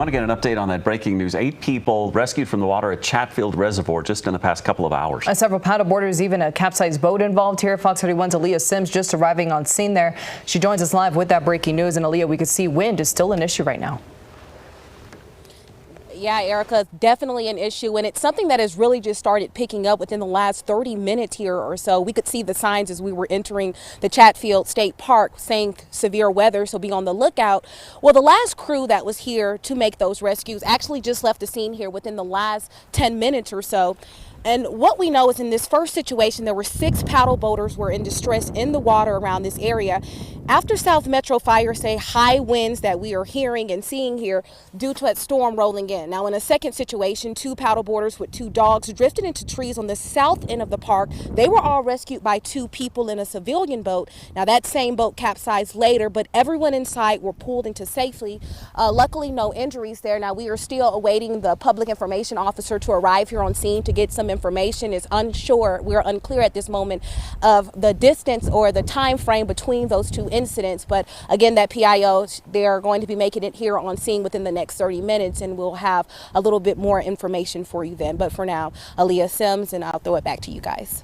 I want to get an update on that breaking news. 8 people rescued from the water at Chatfield Reservoir just in the past couple of hours. Several paddleboarders, even a capsized boat involved here. Fox 31's Aaliyah Sims just arriving on scene there. She joins us live with that breaking news. And Aaliyah, we could see wind is still an issue right now. Yeah, Erica, definitely an issue, and it's something that has really just started picking up within the last 30 minutes here or so. We could see the signs as we were entering the Chatfield State Park saying severe weather, so be on the lookout. Well, the last crew that was here to make those rescues actually just left the scene here within the last 10 minutes or so. And what we know is in this first situation, there were 6 paddle boaters were in distress in the water around this area. After South Metro Fire say high winds that we are hearing and seeing here due to that storm rolling in. Now, in a second situation, 2 paddle boarders with 2 dogs drifted into trees on the south end of the park. They were all rescued by 2 people in a civilian boat. Now, that same boat capsized later, but everyone inside were pulled into safety. Luckily, no injuries there. Now, we are still awaiting the public information officer to arrive here on scene to get some information. Is unsure. We're unclear at this moment of the distance or the time frame between those 2 incidents. But again, that PIO, they're going to be making it here on scene within the next 30 minutes, and we'll have a little bit more information for you then. But for now, Aaliyah Sims, and I'll throw it back to you guys.